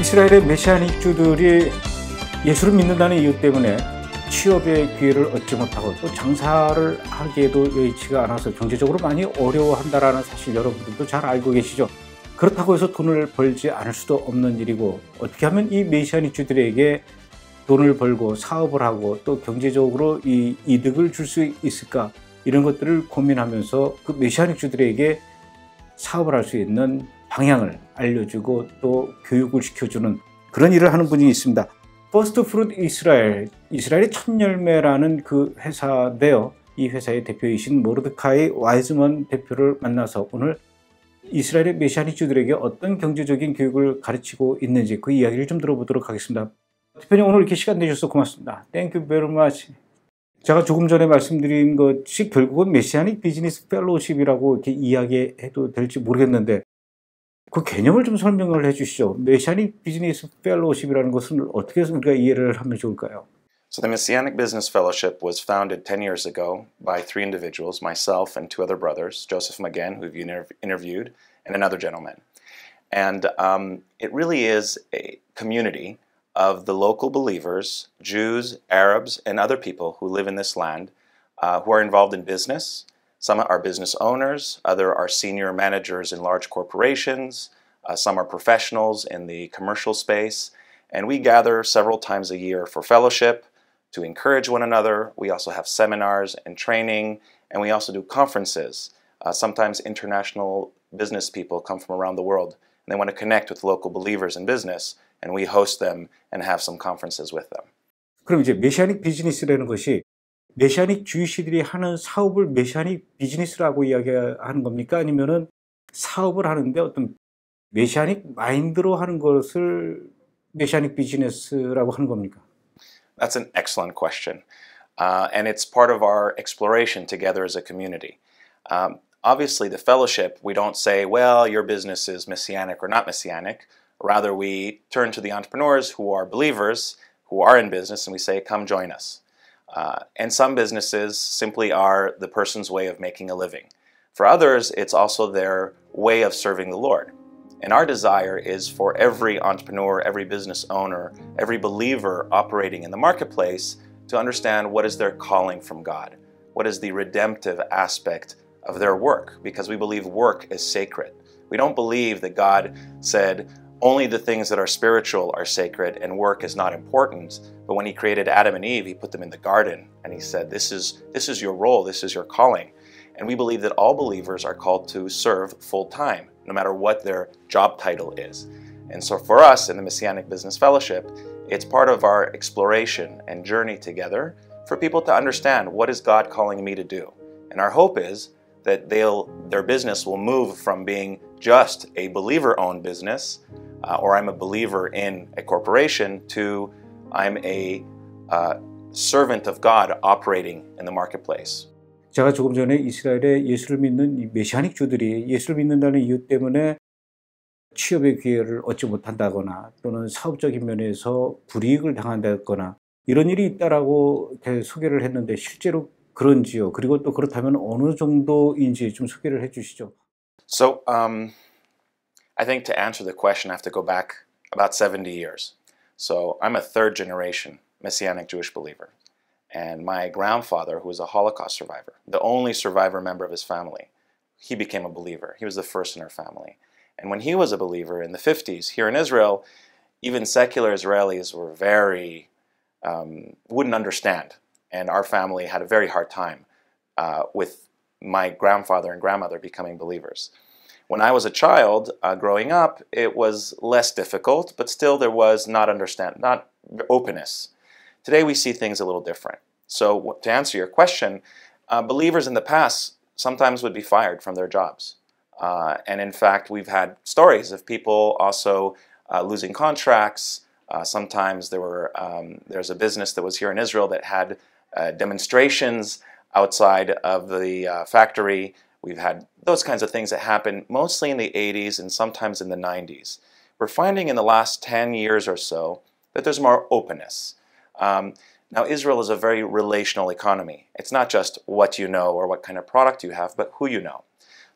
이스라엘의 메시아닉주들이 예수를 믿는다는 이유 때문에 취업의 기회를 얻지 못하고 또 장사를 하기에도 여의치가 않아서 경제적으로 많이 어려워한다는 사실 여러분들도 잘 알고 계시죠. 그렇다고 해서 돈을 벌지 않을 수도 없는 일이고, 어떻게 하면 이 메시아닉주들에게 돈을 벌고 사업을 하고 또 경제적으로 이 이득을 줄 수 있을까, 이런 것들을 고민하면서 그 메시아닉주들에게 사업을 할 수 있는 방향을 알려주고 또 교육을 시켜주는 그런 일을 하는 분이 있습니다. 퍼스트 프루트 이스라엘, 이스라엘의 첫 열매라는 그 회사인데요. 이 회사의 대표이신 모르드카이 와이즈먼 대표를 만나서 오늘 이스라엘의 메시아닉주들에게 어떤 경제적인 교육을 가르치고 있는지 그 이야기를 좀 들어보도록 하겠습니다. 대표님, 오늘 이렇게 시간 내주셔서 고맙습니다. Thank you very much. 제가 조금 전에 말씀드린 것이 결국은 메시아닉 비즈니스 펠로우십이라고 이렇게 이야기해도 될지 모르겠는데, 그 개념을 좀 설명을 해 주시죠. 메시아닉 비즈니스 펠로우십이라는 것은 어떻게 우리가 이해를 하면 좋을까요? So the Messianic Business Fellowship was founded 10 years ago by three individuals, myself and two other brothers, Joseph Maguen, who you've interviewed, and another gentleman. And it really is a community of the local believers, Jews, Arabs, and other people who live in this land who are involved in business. Some are business owners, other are senior managers in large corporations, some are professionals in the commercial space, and we gather several times a year for fellowship, to encourage one another. We also have seminars and training, and we also do conferences. Sometimes international business people come from around the world, and they want to connect with local believers in business, and we host them and have some conferences with them. 그럼 이제 메시아닉 비즈니스라는 것이 메시아닉 주이시들이 하는 사업을 메시아닉 비즈니스라고 이야기하는 겁니까? 아니면은 사업을 하는데 어떤 메시아닉 마인드로 하는 것을 메시아닉 비즈니스라고 하는 겁니까? That's an excellent question. And it's part of our exploration together as a community. Obviously, the fellowship, we don't say, well, your business is messianic or not messianic. Rather, we turn to the entrepreneurs who are believers, who are in business, and we say, come join us. And some businesses simply are the person's way of making a living. For others, it's also their way of serving the Lord. And our desire is for every entrepreneur, every business owner, every believer operating in the marketplace to understand what is their calling from God. What is the redemptive aspect of their work? Because we believe work is sacred. We don't believe that God said only the things that are spiritual are sacred and work is not important. But when He created Adam and Eve, He put them in the garden and He said, this is your role, this is your calling. And we believe that all believers are called to serve full-time, no matter what their job title is. And so for us in the Messianic Business Fellowship, it's part of our exploration and journey together for people to understand, what is God calling me to do? And our hope is that their business will move from being just a believer-owned business, or I'm a believer in a corporation, to I'm a servant of God operating in the marketplace. 제가 조금 전에 이스라엘의 예수를 믿는 이 메시아닉주들이 예수를 믿는다는 이유 때문에 취업의 기회를 얻지 못한다거나 또는 사업적인 면에서 불이익을 당한다거나 이런 일이 있다라고 소개를 했는데 실제로 그런지요? 그리고 또 그렇다면 어느 정도인지 좀 소개를 해 주시죠. So, I think to answer the question, I have to go back about 70 years. So, I'm a third generation Messianic Jewish believer. And my grandfather, who was a Holocaust survivor, the only survivor member of his family, he became a believer. He was the first in our family. And when he was a believer in the 50s, here in Israel, even secular Israelis were wouldn't understand. And our family had a very hard time with my grandfather and grandmother becoming believers. When I was a child, growing up, it was less difficult, but still there was not openness. Today we see things a little different. So to answer your question, believers in the past sometimes would be fired from their jobs. And in fact, we've had stories of people also losing contracts. Sometimes there's a business that was here in Israel that had demonstrations outside of the factory. We've had those kinds of things that happen mostly in the 80s and sometimes in the 90s. We're finding in the last 10 years or so that there's more openness. Now, Israel is a very relational economy. It's not just what you know or what kind of product you have, but who you know.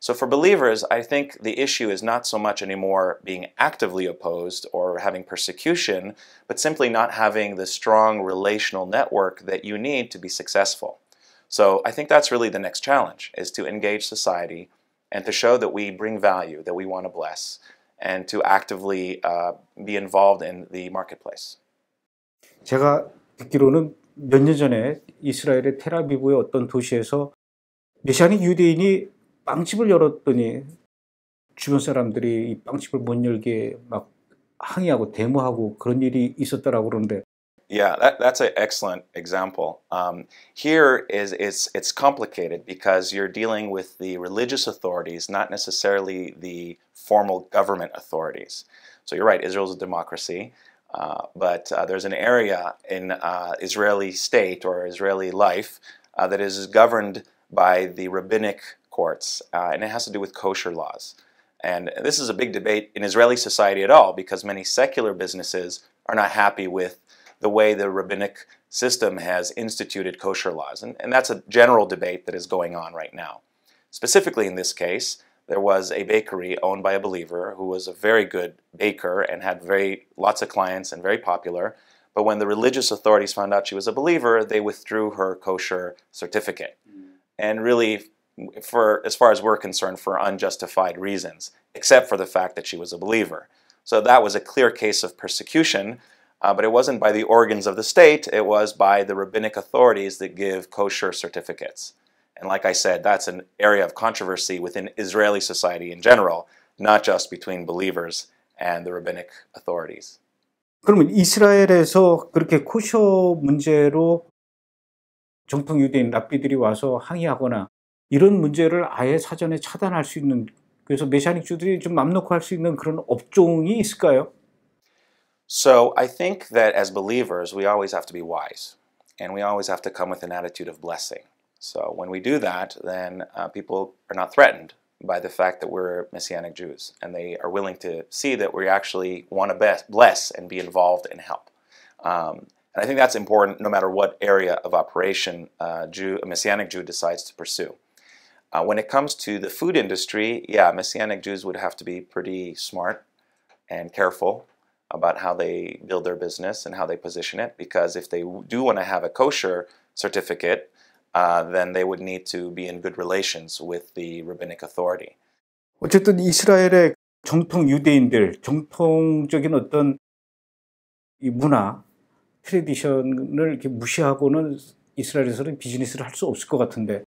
So for believers, I think the issue is not so much anymore being actively opposed or having persecution, but simply not having the strong relational network that you need to be successful. So I think that's really the next challenge, is to engage society and to show that we bring value, that we want to bless, and to actively be involved in the marketplace. 제가 듣기로는 몇 년 전에 이스라엘의 텔아비브의 어떤 도시에서 메시아닉 유대인이 빵집을 열었더니 주변 사람들이 이 빵집을 못 열게 막 항의하고 데모하고 그런 일이 있었더라고 그러는데. Yeah, that's an excellent example. Here it's complicated because you're dealing with the religious authorities, not necessarily the formal government authorities. So you're right, Israel's a democracy, but there's an area in Israeli state or Israeli life that is governed by the rabbinic courts, and it has to do with kosher laws. And this is a big debate in Israeli society at all because many secular businesses are not happy with the way the rabbinic system has instituted kosher laws. And that's a general debate that is going on right now. Specifically in this case, there was a bakery owned by a believer who was a very good baker and had lots of clients and very popular. But when the religious authorities found out she was a believer, they withdrew her kosher certificate. And really, as far as we're concerned, for unjustified reasons, except for the fact that she was a believer. So that was a clear case of persecution. But it wasn't by the organs of the state, it was by the rabbinic authorities that give kosher certificates. And like I said, that's an area of controversy within Israeli society in general, not just between believers and the rabbinic authorities. 그러면 이스라엘에서 그렇게 코셔 문제로 정통 유대인 랍비들이 와서 항의하거나 이런 문제를 아예 사전에 차단할 수 있는, 그래서 메시아닉 주들이 좀 맘 놓고 할 수 있는 그런 업종이 있을까요? So I think that as believers, we always have to be wise, and we always have to come with an attitude of blessing. So when we do that, then people are not threatened by the fact that we're Messianic Jews, and they are willing to see that we actually want to bless and be involved and help. And I think that's important no matter what area of operation a Messianic Jew decides to pursue. When it comes to the food industry, yeah, Messianic Jews would have to be pretty smart and careful about how they build their business and how they position it, because if they do want to have a kosher certificate, then they would need to be in good relations with the rabbinic authority. 어쨌든 이스라엘의 정통 유대인들, 정통적인 어떤 이 문화, 트레디션을 이렇게 무시하고는 이스라엘에서는 비즈니스를 할 수 없을 것 같은데,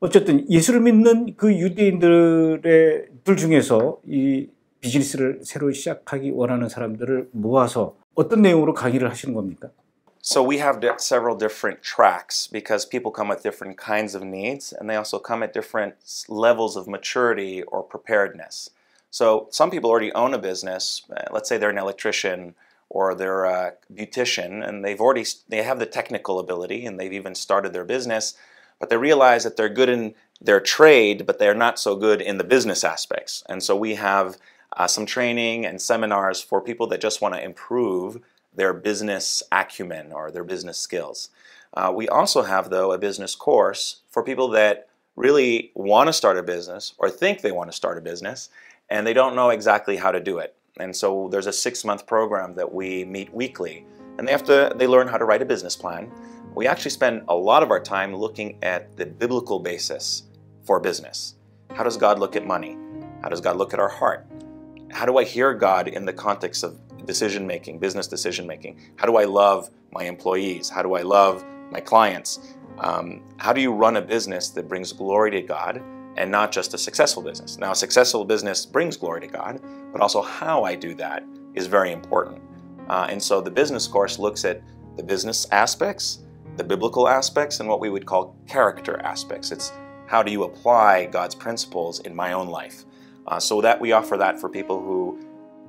어쨌든 예수를 믿는 그 유대인들의 중에서 이 비즈니스를 새로 시작하기 원하는 사람들을 모아서 어떤 내용으로 강의를 하시는 겁니까? So we have several different tracks because people come with different kinds of needs and they also come at different levels of maturity or preparedness. So some people already own a business, let's say they're an electrician or they're a beautician, and they have the technical ability and they've even started their business, but they realize that they're good in their trade, but they're not so good in the business aspects. And so we have some training and seminars for people that just want to improve their business acumen or their business skills. We also have, though, a business course for people that really want to start a business or think they want to start a business and they don't know exactly how to do it. And so there's a 6-month program that we meet weekly, and they learn how to write a business plan. We actually spend a lot of our time looking at the biblical basis for business. How does God look at money? How does God look at our heart? How do I hear God in the context of decision-making, business decision-making? How do I love my employees? How do I love my clients? How do you run a business that brings glory to God and not just a successful business? Now, a successful business brings glory to God, but also how I do that is very important. And so the business course looks at the business aspects, the biblical aspects, and what we would call character aspects. It's how do you apply God's principles in my own life? So that we offer that for people who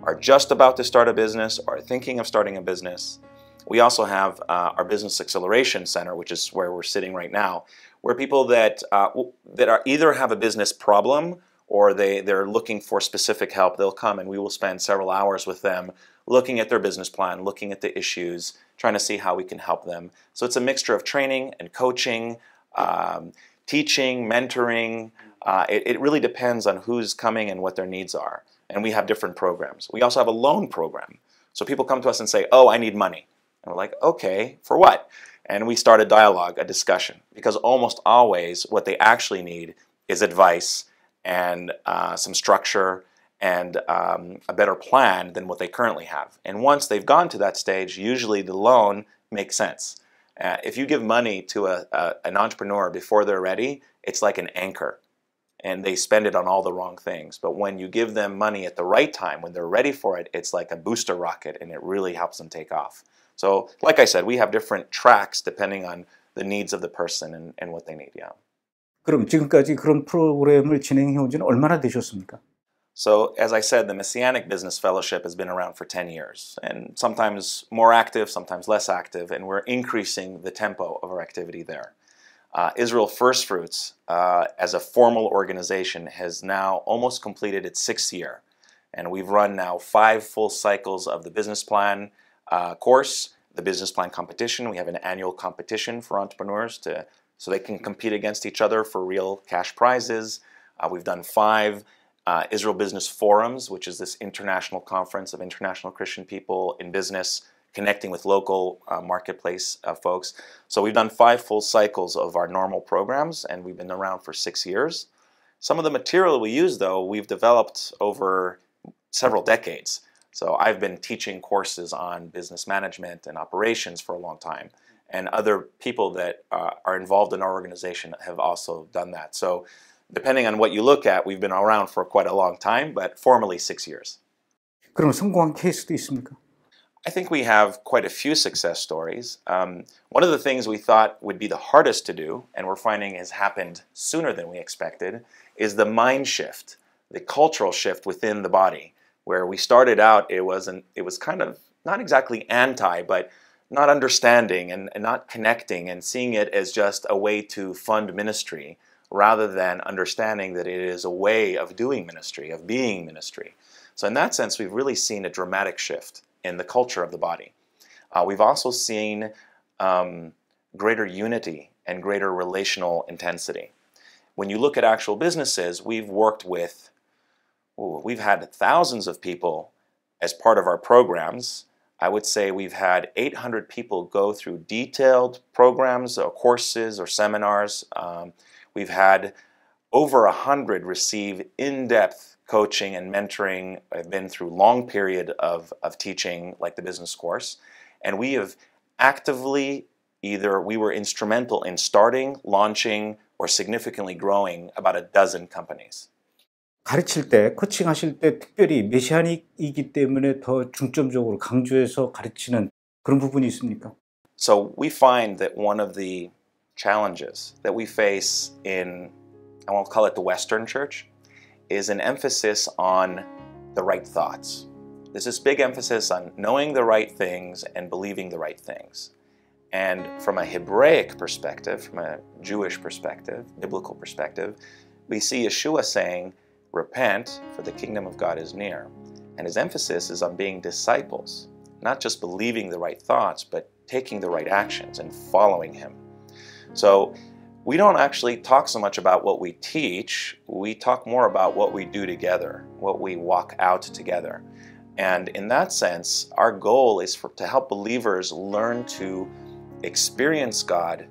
are just about to start a business or are thinking of starting a business. We also have our Business Acceleration Center, which is where we're sitting right now, where people that are either have a business problem or they're looking for specific help, they'll come and we will spend several hours with them looking at their business plan, looking at the issues, trying to see how we can help them. So it's a mixture of training and coaching, teaching, mentoring, It really depends on who's coming and what their needs are. And we have different programs. We also have a loan program. So people come to us and say, oh, I need money. And we're like, okay, for what? And we start a dialogue, a discussion, because almost always what they actually need is advice and some structure and a better plan than what they currently have. And once they've gone to that stage, usually the loan makes sense. If you give money to an entrepreneur before they're ready, it's like an anchor, and they spend it on all the wrong things. But when you give them money at the right time, when they're ready for it, it's like a booster rocket, and it really helps them take off. So, like I said, we have different tracks depending on the needs of the person and what they need. Yeah. 그럼 지금까지 그런 프로그램을 진행해 온 지는 얼마나 되셨습니까? So, as I said, the Messianic Business Fellowship has been around for 10 years, and sometimes more active, sometimes less active, and we're increasing the tempo of our activity there. Israel First Fruits, as a formal organization, has now almost completed its 6th year, and we've run now 5 full cycles of the business plan course, the business plan competition. We have an annual competition for entrepreneurs so they can compete against each other for real cash prizes. We've done 5 Israel Business Forums, which is this international conference of international Christian people in business connecting with local marketplace folks. So we've done 5 full cycles of our normal programs, and we've been around for 6 years. Some of the material we use, though, we've developed over several decades. So I've been teaching courses on business management and operations for a long time, and other people that are involved in our organization have also done that. So depending on what you look at, we've been around for quite a long time, but formally 6 years. 그럼 성공한 케이스도 있습니까? I think we have quite a few success stories. One of the things we thought would be the hardest to do, and we're finding has happened sooner than we expected, is the mind shift, the cultural shift within the body. Where we started out, it was kind of not exactly anti, but not understanding and not connecting and seeing it as just a way to fund ministry, rather than understanding that it is a way of doing ministry, of being ministry. So in that sense, we've really seen a dramatic shift in the culture of the body. We've also seen greater unity and greater relational intensity. When you look at actual businesses, we've had thousands of people as part of our programs. I would say we've had 800 people go through detailed programs or courses or seminars. We've had over 100 receive in-depth coaching and mentoring. I've been through long period of teaching, like the business course. And we have actively, either we were instrumental in starting, launching, or significantly growing about a dozen companies. 가르칠 때, 코칭하실 때 특별히 메시아닉이기 때문에 더 중점적으로 강조해서 가르치는 그런 부분이 있습니까? So we find that one of the challenges that we face in, I won't call it the Western church, is an emphasis on the right thoughts. There's this big emphasis on knowing the right things and believing the right things. And from a Hebraic perspective, from a Jewish perspective, biblical perspective, we see Yeshua saying, repent, for the kingdom of God is near. And his emphasis is on being disciples, not just believing the right thoughts, but taking the right actions and following him. So we don't actually talk so much about what we teach, we talk more about what we do together, what we walk out together. And in that sense, our goal is to help believers learn to experience God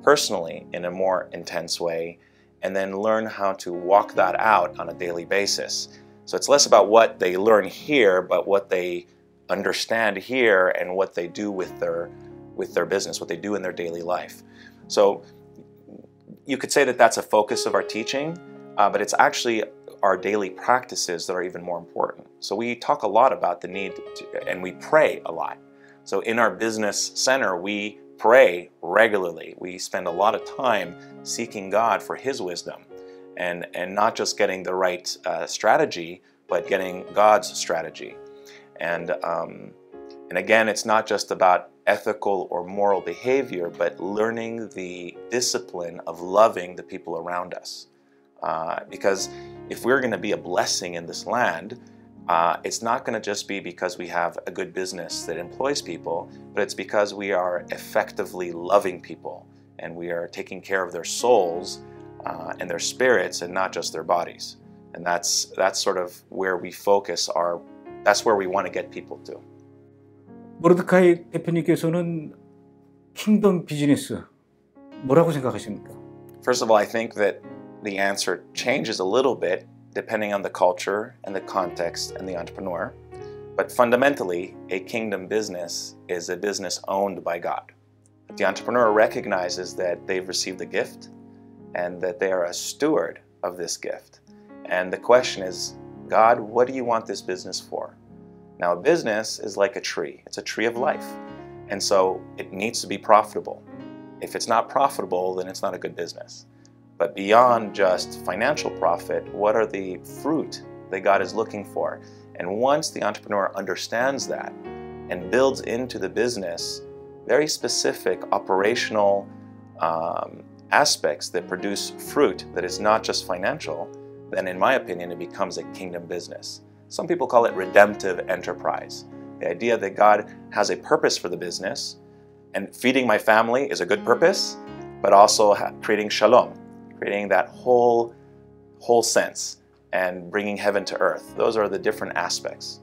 personally in a more intense way, and then learn how to walk that out on a daily basis. So it's less about what they learn here, but what they understand here and what they do with their business, what they do in their daily life. So you could say that that's a focus of our teaching, but it's actually our daily practices that are even more important. So we talk a lot about the need and we pray a lot. So in our business center, we pray regularly. We spend a lot of time seeking God for his wisdom and not just getting the right strategy, but getting God's strategy. And again, it's not just about ethical or moral behavior, but learning the discipline of loving the people around us. Because if we're going to be a blessing in this land, it's not going to just be because we have a good business that employs people, but it's because we are effectively loving people and we are taking care of their souls and their spirits and not just their bodies. And that's sort of where we focus that's where we want to get people to. 모르드카이 대표님께서는 킹덤 비즈니스 뭐라고 생각하십니까? First of all, I think that the answer changes a little bit depending on the culture and the context and the entrepreneur. But fundamentally, a kingdom business is a business owned by God. The entrepreneur recognizes that they've received a gift and that they are a steward of this gift. And the question is, God, what do you want this business for? Now, a business is like a tree. It's a tree of life. And so it needs to be profitable. If it's not profitable, then it's not a good business. But beyond just financial profit, what are the fruit that God is looking for? And once the entrepreneur understands that and builds into the business very specific operational aspects that produce fruit that is not just financial, then in my opinion, it becomes a kingdom business. Some people call it redemptive enterprise. The idea that God has a purpose for the business, and feeding my family is a good purpose, but also creating shalom, creating that whole sense and bringing heaven to earth. Those are the different aspects.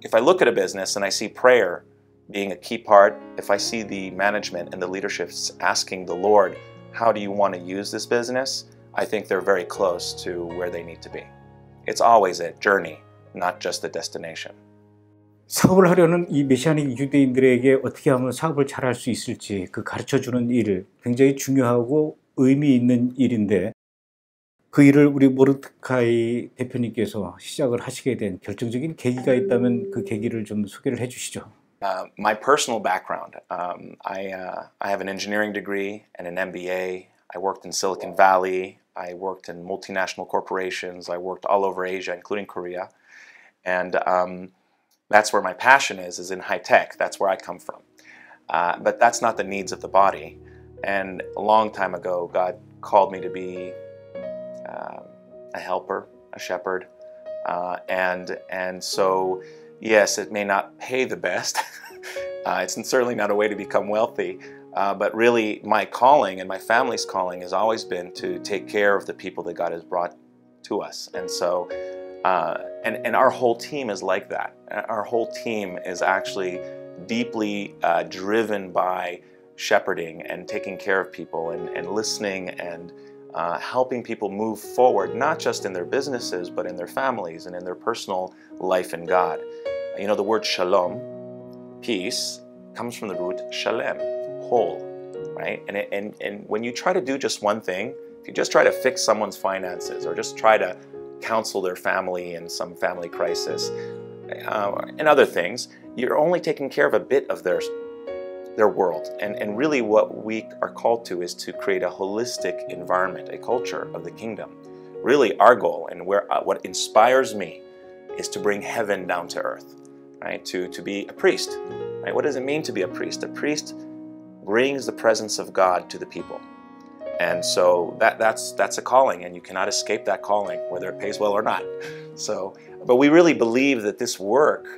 If I look at a business and I see prayer being a key part, if I see the management and the leadership asking the Lord, how do you want to use this business? I think they're very close to where they need to be. It's always a journey, not just a destination. 사업을 하려는 이 메시아닉 유대인들에게 어떻게 하면 사업을 잘할 수 있을지 그 가르쳐주는 일 굉장히 중요하고 의미 있는 일인데 그 일을 우리 모르드카이 대표님께서 시작을 하시게 된 결정적인 계기가 있다면 그 계기를 좀 소개를 해주시죠. My personal background, I have an engineering degree and an MBA. I worked in Silicon Valley. I worked in multinational corporations. I worked all over Asia, including Korea. And that's where my passion is in high tech. That's where I come from. But that's not the needs of the body. And a long time ago, God called me to be a helper, a shepherd. And so, yes, it may not pay the best. It's certainly not a way to become wealthy. But really, my calling and my family's calling has always been to take care of the people that God has brought to us. And so, and our whole team is like that. Our whole team is actually deeply driven by shepherding and taking care of people and listening and helping people move forward, not just in their businesses, but in their families and in their personal life in God. You know, the word shalom, peace, comes from the root shalem, whole, right? And when you try to do just one thing, if you just try to fix someone's finances or just try to counsel their family in some family crisis and other things, you're only taking care of a bit of their world. And really what we are called to is to create a holistic environment, a culture of the kingdom. Really our goal and what inspires me is to bring heaven down to earth, right? To be a priest, right? What does it mean to be a priest? A priest brings the presence of God to the people. And so that's a calling, and you cannot escape that calling, whether it pays well or not. So, but we really believe that this work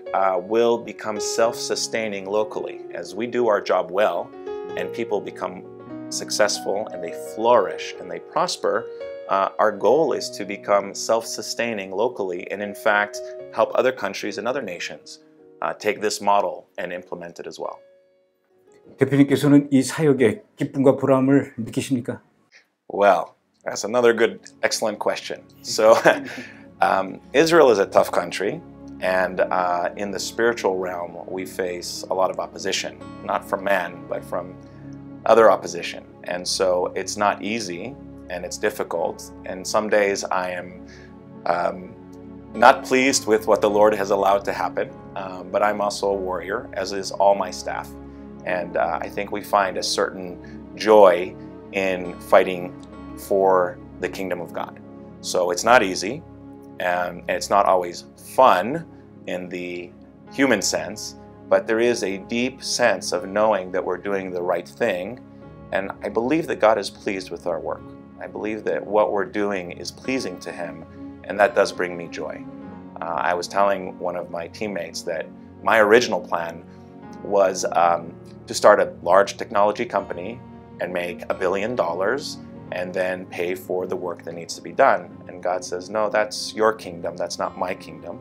will become self-sustaining locally. As we do our job well, and people become successful, and they flourish, and they prosper, our goal is to become self-sustaining locally, and in fact, help other countries and other nations take this model and implement it as well. 대표님께서는 이 사역에 기쁨과 보람을 느끼십니까? Well, that's another good, excellent question. So, Israel is a tough country, and in the spiritual realm, we face a lot of opposition, not from man, but from other opposition. And so it's not easy, and it's difficult, and some days I am not pleased with what the Lord has allowed to happen, but I'm also a warrior, as is all my staff. And I think we find a certain joy in fighting for the kingdom of God. So it's not easy, and it's not always fun in the human sense, but there is a deep sense of knowing that we're doing the right thing, and I believe that God is pleased with our work. I believe that what we're doing is pleasing to Him, and that does bring me joy. I was telling one of my teammates that my original plan was to start a large technology company and make $1 billion and then pay for the work that needs to be done. And God says, no, that's your kingdom, that's not my kingdom.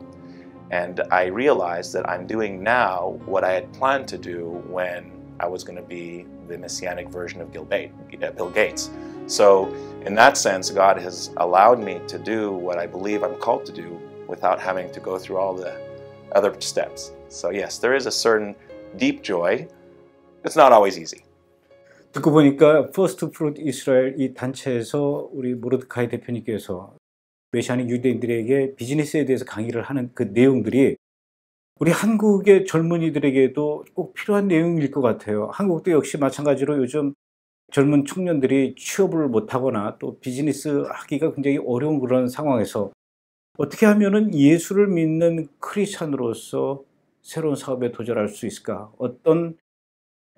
And I realized that I'm doing now what I had planned to do when I was going to be the messianic version of Bill Gates. So in that sense, God has allowed me to do what I believe I'm called to do without having to go through all the other steps. So yes, there is a certain deep joy. It's not always easy. 듣고 보니까 퍼스트 프루트 이스라엘 이 단체에서 우리 모르드카이 대표님께서 메시아닉 유대인들에게 비즈니스에 대해서 강의를 하는 그 내용들이 우리 한국의 젊은이들에게도 꼭 필요한 내용일 것 같아요. 한국도 역시 마찬가지로 요즘 젊은 청년들이 취업을 못하거나 또 비즈니스 하기가 굉장히 어려운 그런 상황에서 어떻게 하면은 예수를 믿는 크리스찬으로서 새로운 사업에 도전할 수 있을까? 어떤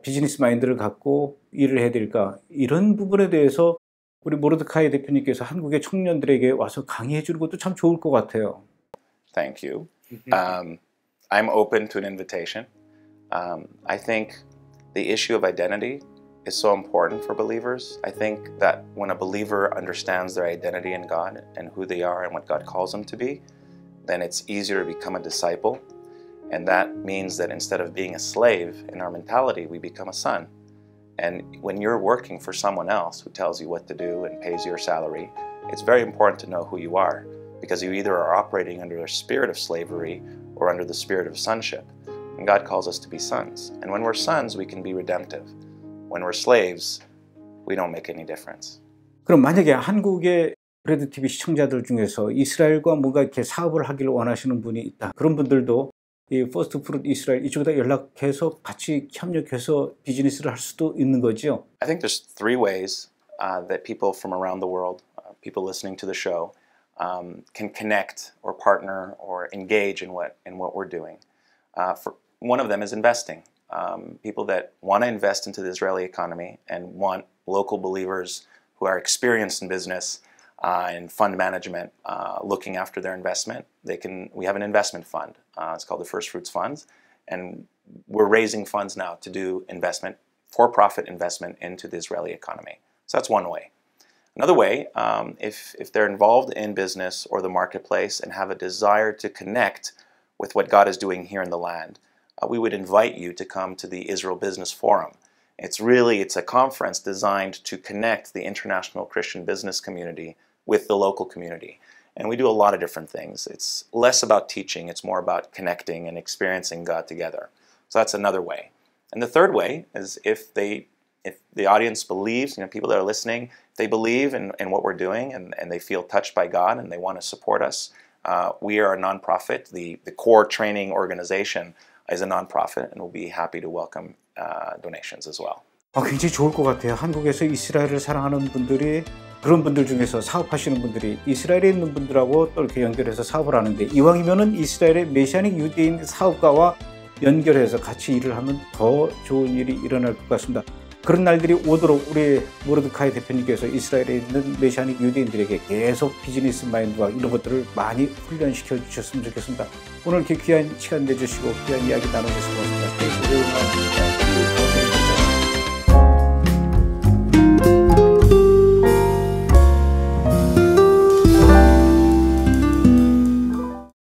비즈니스 마인드를 갖고 일을 해야 될까? 이런 부분에 대해서 우리 모르드카이 대표님께서 한국의 청년들에게 와서 강의해 주는 것도 참 좋을 것 같아요. Thank you. I'm open to an invitation. I think the issue of identity is so important for believers. I think that when a believer understands their identity in God and who they are and what God calls them to be, then it's easier to become a disciple. And that means that instead of being a slave in our mentality, we become a son. And when you're working for someone else who tells you what to do and pays your salary, it's very important to know who you are, because you either are operating under a spirit of slavery or under the spirit of sonship. And God calls us to be sons. And when we're sons, we can be redemptive. When we're slaves, we don't make any difference. 그럼 만약에 한국의 브레드 TV 시청자들 중에서 이스라엘과 뭔가 이렇게 사업을 하기를 원하시는 분이 있다. 그런 분들도 이 퍼스트 프루트 이스라엘 이쪽에다 연락해서 같이 협력해서 비즈니스를 할 수도 있는 거죠. I think there's three ways that people from around the world, people listening to the show, can connect or partner or engage in what we're doing. One of them is investing. People that want to invest into the Israeli economy and want local believers who are experienced in business and fund management looking after their investment. We have an investment fund. It's called the First Fruits Fund, and we're raising funds now to do investment, for-profit investment into the Israeli economy. So that's one way. Another way, if they're involved in business or the marketplace and have a desire to connect with what God is doing here in the land, we would invite you to come to the Israel Business Forum. It's a conference designed to connect the international Christian business community with the local community. And we do a lot of different things. It's less about teaching, it's more about connecting and experiencing God together. So that's another way. And the third way is if the audience believes, people that are listening, they believe in what we're doing and they feel touched by God and they want to support us. We are a nonprofit. The core training organization is a nonprofit, and we'll be happy to welcome donations as well. 굉장히 좋을 것 같아요. 한국에서 이스라엘을 사랑하는 분들이 그런 분들 중에서 사업하시는 분들이 이스라엘에 있는 분들하고 또 이렇게 연결해서 사업을 하는데 이왕이면은 이스라엘의 메시아닉 유대인 사업가와 연결해서 같이 일을 하면 더 좋은 일이 일어날 것 같습니다. 그런 날들이 오도록 우리 모르드카이 대표님께서 이스라엘에 있는 메시아닉 유대인들에게 계속 비즈니스 마인드와 이런 것들을 많이 훈련시켜 주셨으면 좋겠습니다. 오늘 이렇게 귀한 시간 내주시고 귀한 이야기 나눠주셔서 고맙습니다.